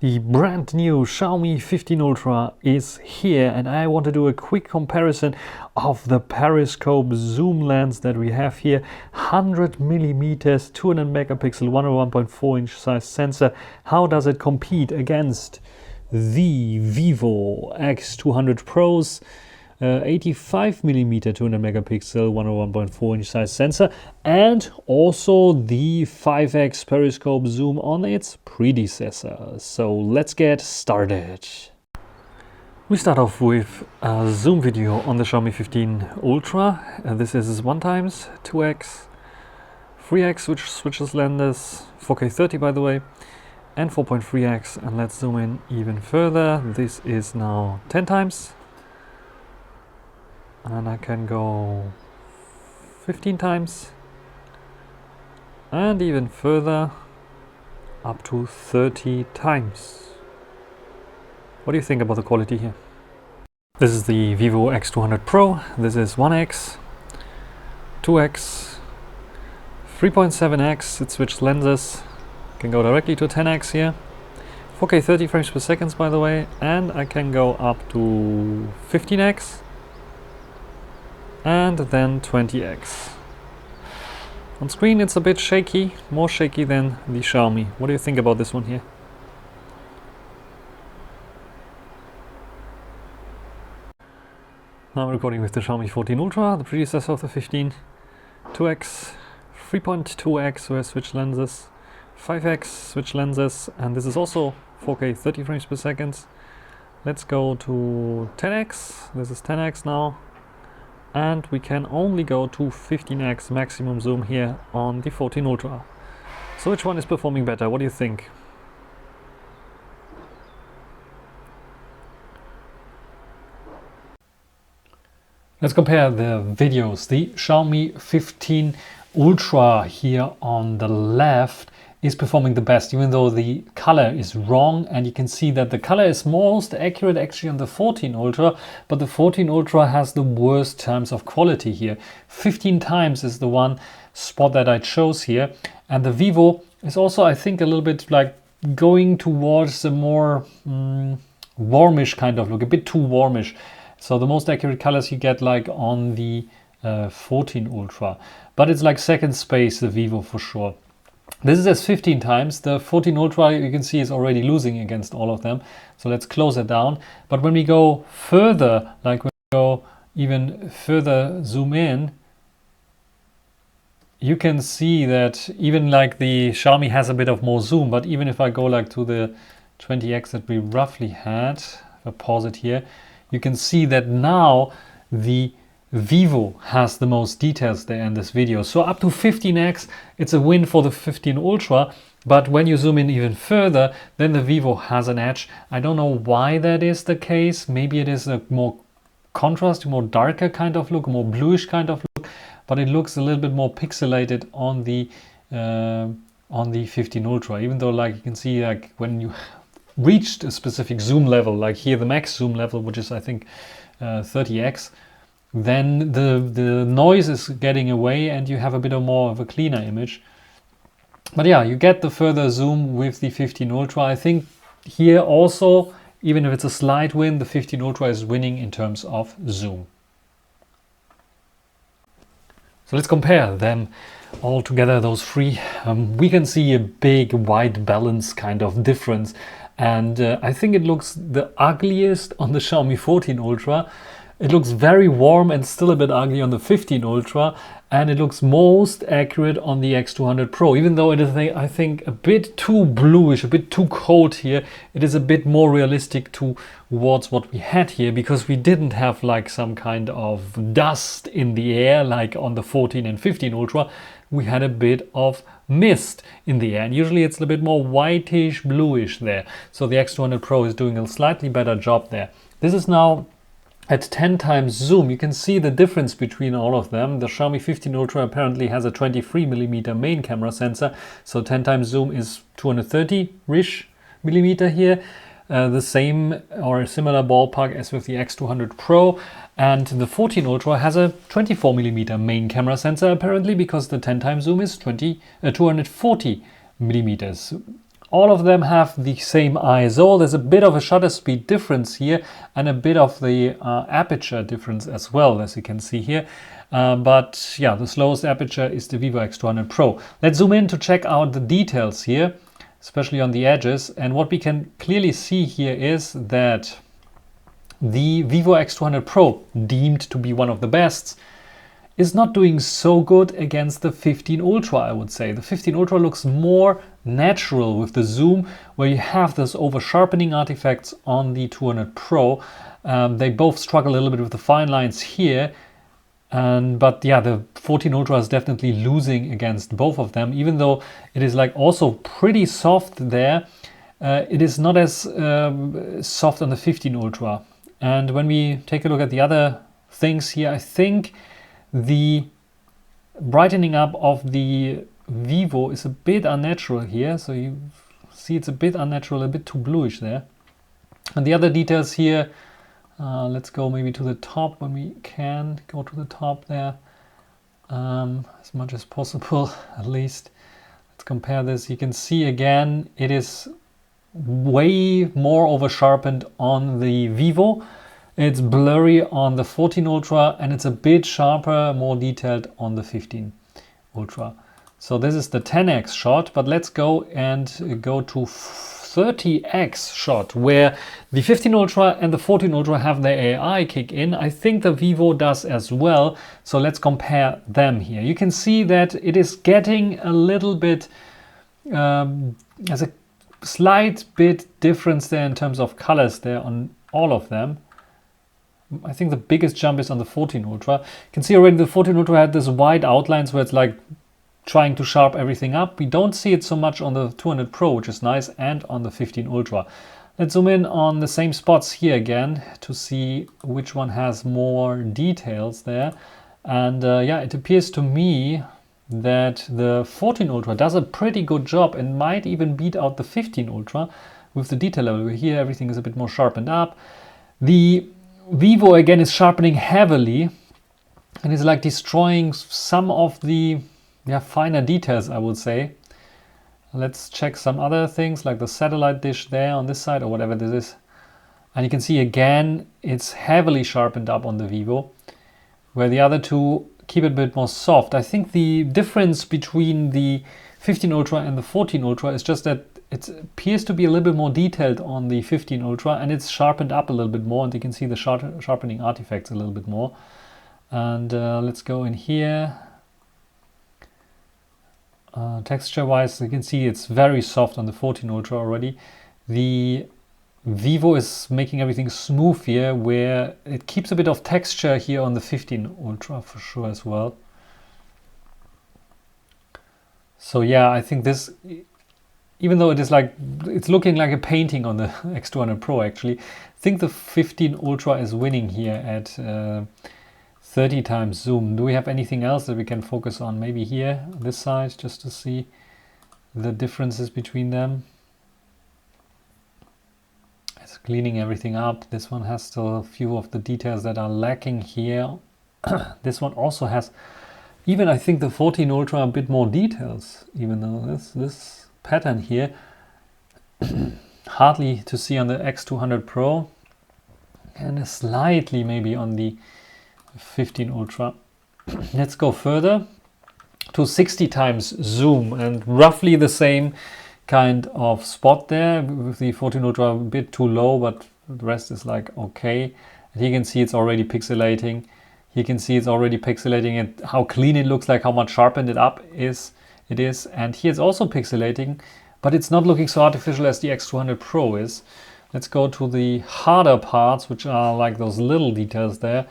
The brand new Xiaomi 15 Ultra is here, and I want to do a quick comparison of the periscope zoom lens that we have here. 100 millimeters, 200 megapixel, 101.4-inch size sensor. How does it compete against the Vivo X200 Pros? 85 millimeter 200 megapixel 101.4-inch size sensor, and also the 5x periscope zoom on its predecessor. So let's get started. We start off with a zoom video on the Xiaomi 15 Ultra. This is 1x, 2x, 3x, which switches lenses, 4K 30 by the way, and 4.3x. And let's zoom in even further. This is now 10 times. And I can go 15 times and even further up to 30 times. What do you think about the quality here? This is the Vivo X200 Pro. This is 1x, 2x, 3.7x. It switched lenses. Can go directly to 10x here. 4K 30 frames per second by the way, and I can go up to 15x. And then 20x. On screen it's a bit shaky, more shaky than the Xiaomi. What do you think about this one here? Now I'm recording with the Xiaomi 14 Ultra, the predecessor of the 15. 2x, 3.2x where switch lenses, 5x switch lenses, and this is also 4K 30 frames per second. Let's go to 10x. This is 10x now. And we can only go to 15x maximum zoom here on the 14 Ultra. So which one is performing better? What do you think? Let's compare the videos. The Xiaomi 15 Ultra here on the left is performing the best, even though the color is wrong, and you can see that the color is most accurate actually on the 14 Ultra, but the 14 Ultra has the worst terms of quality here. 15 times is the one spot that I chose here, and the Vivo is also, I think, a little bit like going towards a more warmish kind of look, a bit too warmish. So the most accurate colors you get like on the 14 Ultra, but it's like second space, the Vivo for sure. This is as 15 times. The 14 Ultra, you can see, is already losing against all of them. So let's close it down. But when we go further, like when we go even further zoom in, you can see that even like the Xiaomi has a bit of more zoom, but even if I go like to the 20x that we roughly had, if I pause it here, you can see that now the Vivo has the most details there in this video. So up to 15x, it's a win for the 15 Ultra. But when you zoom in even further, then the Vivo has an edge. I don't know why that is the case. Maybe it is a more contrast, more darker kind of look, more bluish kind of look. But it looks a little bit more pixelated on the 15 Ultra. Even though, like you can see, like when you reached a specific zoom level, like here the max zoom level, which is I think 30x. Then the noise is getting away and you have a bit more of a cleaner image. But yeah, you get the further zoom with the 15 Ultra. I think here also, even if it's a slight win, the 15 Ultra is winning in terms of zoom. So let's compare them all together, those three. We can see a big white balance kind of difference. And I think it looks the ugliest on the Xiaomi 14 Ultra. It looks very warm and still a bit ugly on the 15 Ultra, and it looks most accurate on the X200 Pro. Even though it is, I think, a bit too bluish, a bit too cold here, it is a bit more realistic towards what we had here, because we didn't have like some kind of dust in the air like on the 14 and 15 Ultra. We had a bit of mist in the air, and usually it's a bit more whitish, bluish there. So the X200 Pro is doing a slightly better job there. This is now at 10 times zoom. You can see the difference between all of them. The Xiaomi 15 Ultra apparently has a 23mm main camera sensor, so 10 times zoom is 230-ish millimeter here. The same or a similar ballpark as with the X200 Pro, and the 14 Ultra has a 24mm main camera sensor apparently, because the 10 times zoom is 240 millimeters. all of them have the same ISO. There's a bit of a shutter speed difference here and a bit of the aperture difference as well, as you can see here. But yeah, the slowest aperture is the Vivo X200 Pro. Let's zoom in to check out the details here, especially on the edges. And what we can clearly see here is that the Vivo X200 Pro, deemed to be one of the best, is not doing so good against the 15 Ultra, I would say. The 15 Ultra looks more natural with the zoom, where you have those over sharpening artifacts on the 200 Pro. They both struggle a little bit with the fine lines here. But yeah, the 14 Ultra is definitely losing against both of them, even though it is like also pretty soft there. It is not as soft on the 15 Ultra. And when we take a look at the other things here, I think the brightening up of the Vivo is a bit unnatural here. So you see it's a bit unnatural, a bit too bluish there. And the other details here, let's go maybe to the top when we can go to the top there, as much as possible at least. Let's compare this. You can see again it is way more over sharpened on the Vivo. It's blurry on the 14 Ultra and it's a bit sharper, more detailed on the 15 Ultra. So this is the 10x shot, but let's go and go to 30x shot, where the 15 Ultra and the 14 Ultra have their AI kick in. I think the Vivo does as well. So let's compare them here. You can see that it is getting a little bit, as a slight bit difference there in terms of colors there on all of them. I think the biggest jump is on the 14 Ultra. You can see already the 14 Ultra had this wide outlines where it's like trying to sharp everything up. We don't see it so much on the 200 Pro, which is nice, and on the 15 Ultra. Let's zoom in on the same spots here again to see which one has more details there. And yeah, it appears to me that the 14 Ultra does a pretty good job and might even beat out the 15 Ultra with the detail level. Here everything is a bit more sharpened up. The Vivo again is sharpening heavily and is like destroying some of the finer details, I would say. Let's check some other things like the satellite dish there on this side or whatever this is. And you can see again it's heavily sharpened up on the Vivo, where the other two keep it a bit more soft. I think the difference between the 15 Ultra and the 14 Ultra is just that it appears to be a little bit more detailed on the 15 Ultra and it's sharpened up a little bit more, and you can see the sharpening artifacts a little bit more. And let's go in here. Texture wise, you can see it's very soft on the 14 Ultra already. The Vivo is making everything smooth here, where it keeps a bit of texture here on the 15 Ultra for sure as well. So yeah, I think this, even though it is like, it's looking like a painting on the X200 Pro actually, I think the 15 Ultra is winning here at 30 times zoom. Do we have anything else that we can focus on? Maybe here, this side, just to see the differences between them. It's cleaning everything up. This one has still a few of the details that are lacking here. This one also has, even I think the 14 Ultra, a bit more details, even though this pattern here hardly to see on the X200 Pro, and slightly maybe on the 15 Ultra. Let's go further to 60 times zoom, and roughly the same kind of spot there, with the 14 Ultra a bit too low, but the rest is like okay. And you can see it's already pixelating. You can see it's already pixelating, and how clean it looks, like how much sharpened it is. And here it's also pixelating, but it's not looking so artificial as the X200 Pro is. Let's go to the harder parts, which are like those little details there.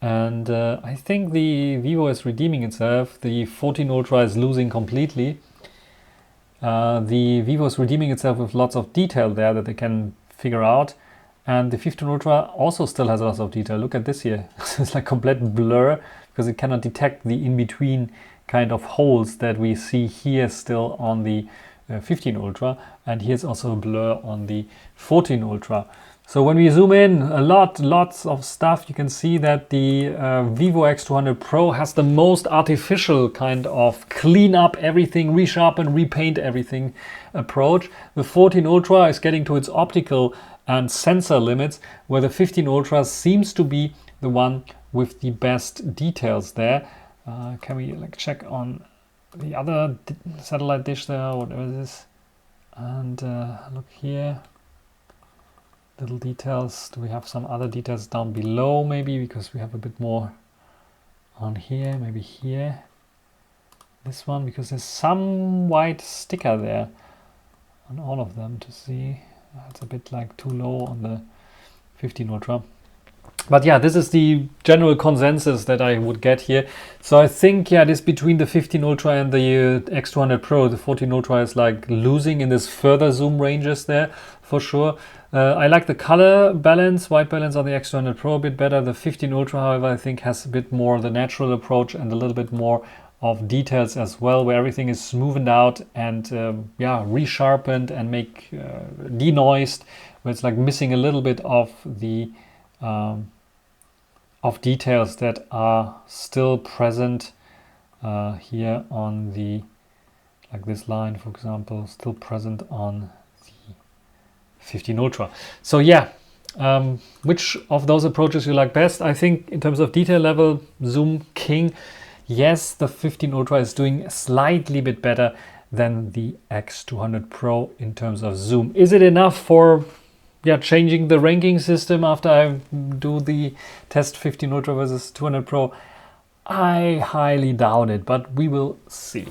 And I think the Vivo is redeeming itself. The 14 Ultra is losing completely. The Vivo is redeeming itself with lots of detail there that they can figure out. And the 15 Ultra also still has lots of detail. Look at this here. It's like complete blur because it cannot detect the in-between kind of holes that we see here still on the 15 Ultra. And here's also a blur on the 14 Ultra. So when we zoom in lots of stuff, you can see that the Vivo X200 Pro has the most artificial kind of clean up everything, resharpen, repaint everything approach. The 14 Ultra is getting to its optical and sensor limits, where the 15 Ultra seems to be the one with the best details there. Can we like check on the other satellite dish there, whatever it is? And look here. Little details. Do we have some other details down below maybe, because we have a bit more on here, maybe here, this one, because there's some white sticker there on all of them to see. It's a bit like too low on the 15 Ultra, but yeah, this is the general consensus that I would get here. So I think, yeah, this between the 15 Ultra and the X200 Pro, the 14 Ultra is like losing in this further zoom ranges there for sure. I like the color balance, white balance on the X200 Pro a bit better. The 15 Ultra, however, I think has a bit more the natural approach and a little bit more of details as well, where everything is smoothened out and yeah, resharpened and make denoised, where it's like missing a little bit of the of details that are still present here on the, like this line, for example, still present on the 15 Ultra. So yeah, which of those approaches you like best? I think in terms of detail level, zoom king. Yes, the 15 Ultra is doing slightly bit better than the X200 Pro in terms of zoom. Is it enough for, yeah, changing the ranking system after I do the test 15 Ultra versus 200 Pro? I highly doubt it, but we will see.